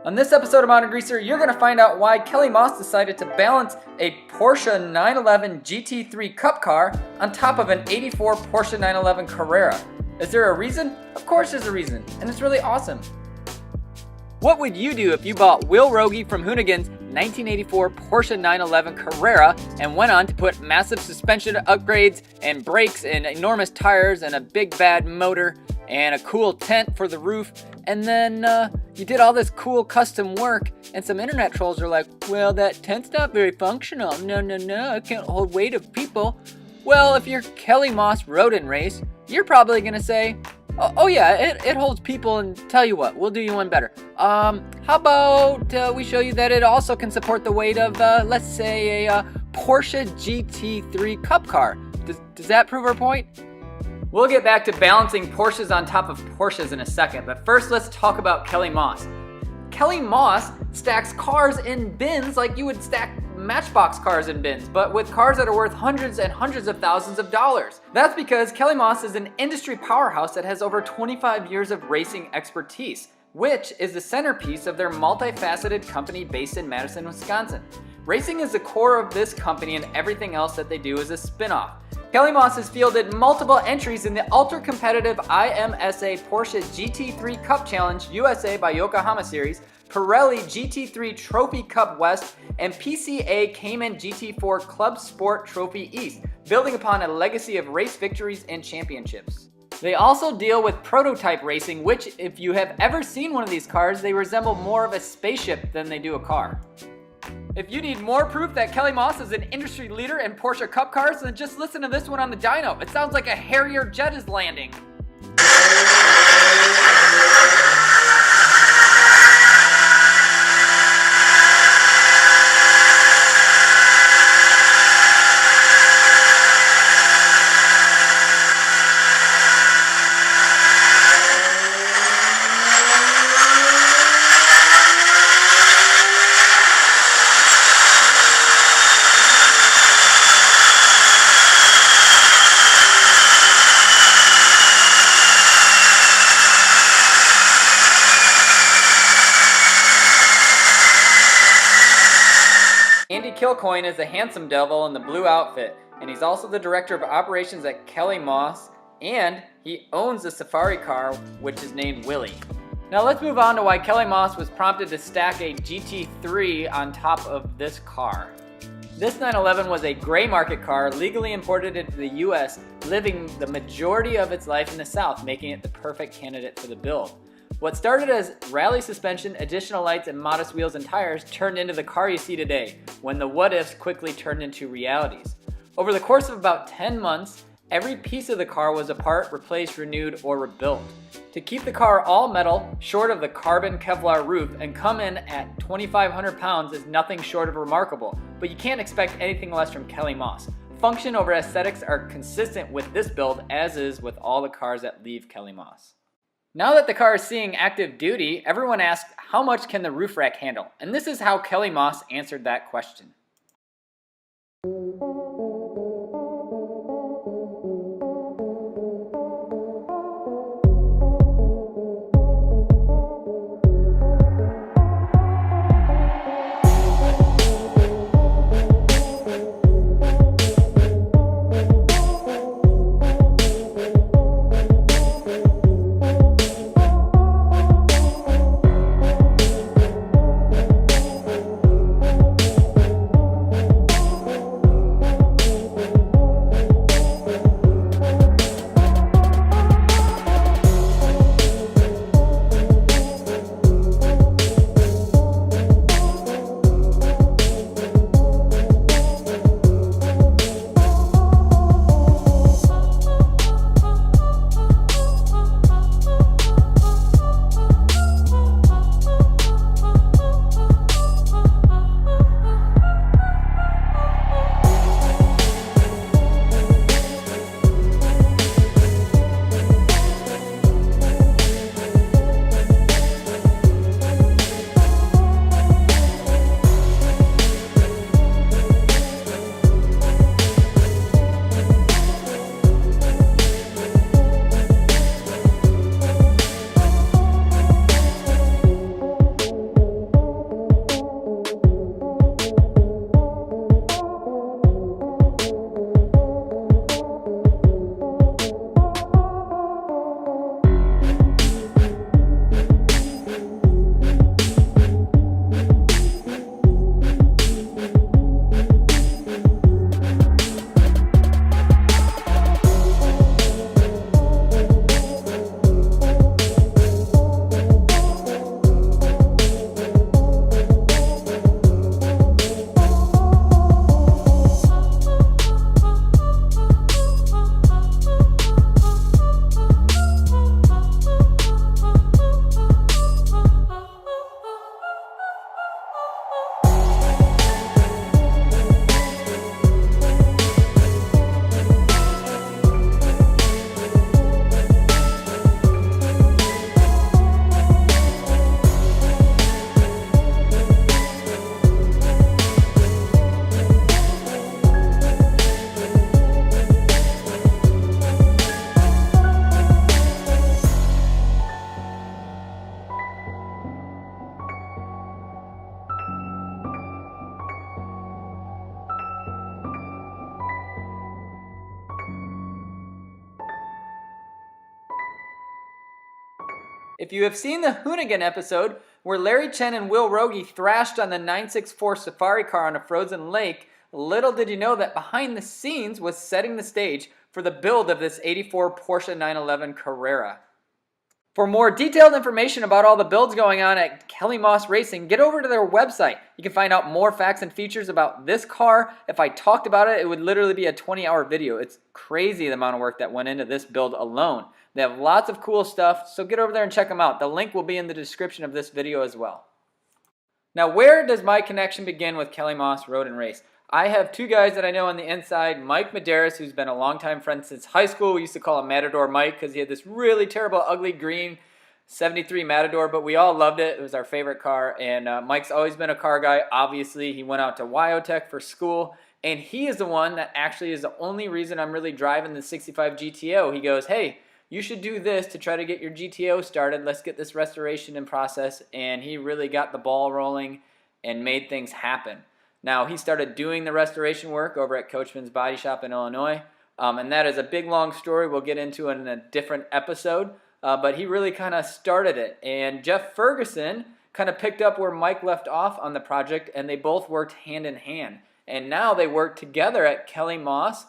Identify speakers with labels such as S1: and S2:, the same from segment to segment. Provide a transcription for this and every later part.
S1: On this episode of Modern Greaser, you're going to find out why Kelly Moss decided to balance a Porsche 911 GT3 Cup car on top of an 84 Porsche 911 Carrera. Is there a reason? Of course there's a reason, and it's really awesome. What would you do if you bought Will Rogie from Hoonigan's 1984 Porsche 911 Carrera and went on to put massive suspension upgrades and brakes and enormous tires and a big bad motor and a cool tent for the roof, and then you did all this cool custom work, and some internet trolls are like, well, that tent's not very functional. No, it can't hold weight of people. Well, if you're Kelly Moss Road and Race, you're probably gonna say, oh yeah, it holds people, and tell you what, we'll do you one better. How about we show you that it also can support the weight of, let's say, a Porsche GT3 Cup car. Does that prove our point? We'll get back to balancing Porsches on top of Porsches in a second, but first let's talk about Kelly Moss. Kelly Moss stacks cars in bins like you would stack Matchbox cars in bins, but with cars that are worth hundreds and hundreds of thousands of dollars. That's because Kelly Moss is an industry powerhouse that has over 25 years of racing expertise, which is the centerpiece of their multifaceted company based in Madison, Wisconsin. Racing is the core of this company, and everything else that they do is a spin-off. Kelly Moss has fielded multiple entries in the ultra-competitive IMSA Porsche GT3 Cup Challenge USA by Yokohama Series, Pirelli GT3 Trophy Cup West, and PCA Cayman GT4 Club Sport Trophy East, building upon a legacy of race victories and championships. They also deal with prototype racing, which, if you have ever seen one of these cars, they resemble more of a spaceship than they do a car. If you need more proof that Kelly Moss is an industry leader in Porsche Cup cars, then just listen to this one on the dyno. It sounds like a Harrier jet is landing. Kilcoyne is the handsome devil in the blue outfit, and he's also the director of operations at Kelly Moss, and he owns the safari car, which is named Willy. Now let's move on to why Kelly Moss was prompted to stack a GT3 on top of this car. This 911 was a gray market car legally imported into the US, living the majority of its life in the South, making it the perfect candidate for the build. What started as rally suspension, additional lights, and modest wheels and tires turned into the car you see today, when the what-ifs quickly turned into realities. Over the course of about 10 months, every piece of the car was apart, replaced, renewed, or rebuilt. To keep the car all metal, short of the carbon Kevlar roof, and come in at 2,500 pounds is nothing short of remarkable, but you can't expect anything less from Kelly Moss. Function over aesthetics are consistent with this build, as is with all the cars that leave Kelly Moss. Now that the car is seeing active duty, everyone asks, how much can the roof rack handle? And this is how Kelly Moss answered that question. If you have seen the Hoonigan episode, where Larry Chen and Will Rogie thrashed on the 964 Safari car on a frozen lake, little did you know that behind the scenes was setting the stage for the build of this 84 Porsche 911 Carrera. For more detailed information about all the builds going on at Kelly Moss Racing, get over to their website. You can find out more facts and features about this car. If I talked about it, it would literally be a 20-hour video. It's crazy the amount of work that went into this build alone. They have lots of cool stuff, so get over there and check them out. The link will be in the description of this video as well. Now, where does my connection begin with Kelly Moss Road and Race? I have two guys that I know on the inside. Mike Medeiros, who's been a longtime friend since high school. We used to call him Matador Mike because he had this really terrible, ugly green 73 Matador, but we all loved it. It was our favorite car, and Mike's always been a car guy. Obviously, he went out to Wyotech for school, and he is the one that actually is the only reason I'm really driving the 65 GTO. He goes, hey, you should do this to try to get your GTO started. Let's get this restoration in process, and he really got the ball rolling and made things happen. Now, he started doing the restoration work over at Coachman's Body Shop in Illinois, and that is a big, long story we'll get into in a different episode, but he really kind of started it. And Jeff Ferguson kind of picked up where Mike left off on the project, and they both worked hand in hand. And now they work together at Kelly Moss.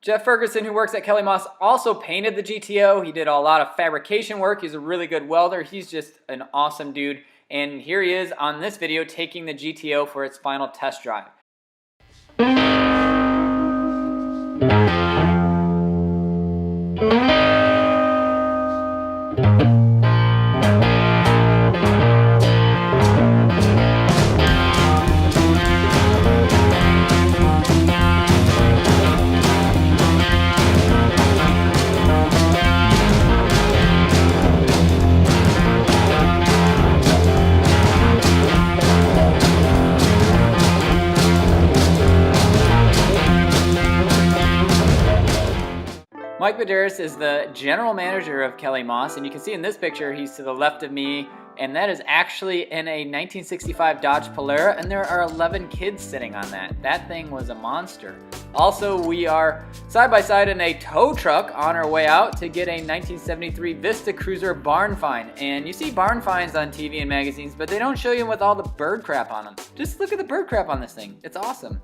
S1: Jeff Ferguson, who works at Kelly Moss, also painted the GTO. He did a lot of fabrication work. He's a really good welder. He's just an awesome dude. And here he is on this video taking the GTO for its final test drive. Mike Medeiros is the general manager of Kelly Moss, and you can see in this picture he's to the left of me, and that is actually in a 1965 Dodge Polara, and there are 11 kids sitting on that. That thing was a monster. Also, we are side by side in a tow truck on our way out to get a 1973 Vista Cruiser barn find. And you see barn finds on TV and magazines, but they don't show you with all the bird crap on them. Just look at the bird crap on this thing. It's awesome.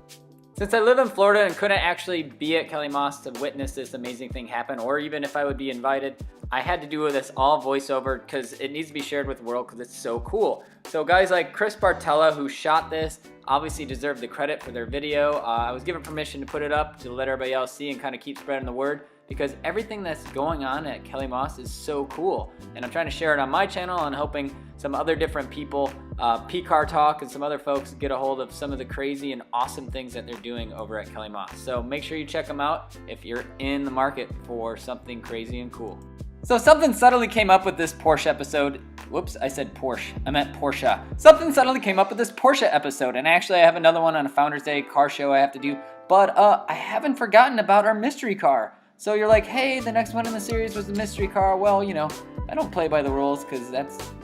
S1: Since I live in Florida and couldn't actually be at Kelly Moss to witness this amazing thing happen, or even if I would be invited, I had to do this all voiceover because it needs to be shared with the world because it's so cool. So guys like Chris Bartella, who shot this, obviously deserve the credit for their video. I was given permission to put it up to let everybody else see and kind of keep spreading the word, because everything that's going on at Kelly Moss is so cool. And I'm trying to share it on my channel and hoping some other different people, P-Car Talk and some other folks, get a hold of some of the crazy and awesome things that they're doing over at Kelly Moss. So make sure you check them out if you're in the market for something crazy and cool. So something suddenly came up with this Porsche episode. Whoops, I said Porsche. I meant Porsche. Something suddenly came up with this Porsche episode, and actually I have another one on a Founders Day car show I have to do, but I haven't forgotten about our mystery car. So you're like, hey, the next one in the series was the mystery car. Well, you know, I don't play by the rules because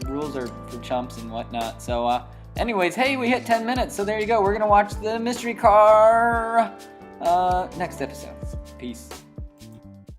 S1: rules are for chumps and whatnot. So anyways, hey, we hit 10 minutes. So there you go. We're going to watch the mystery car next episode. Peace.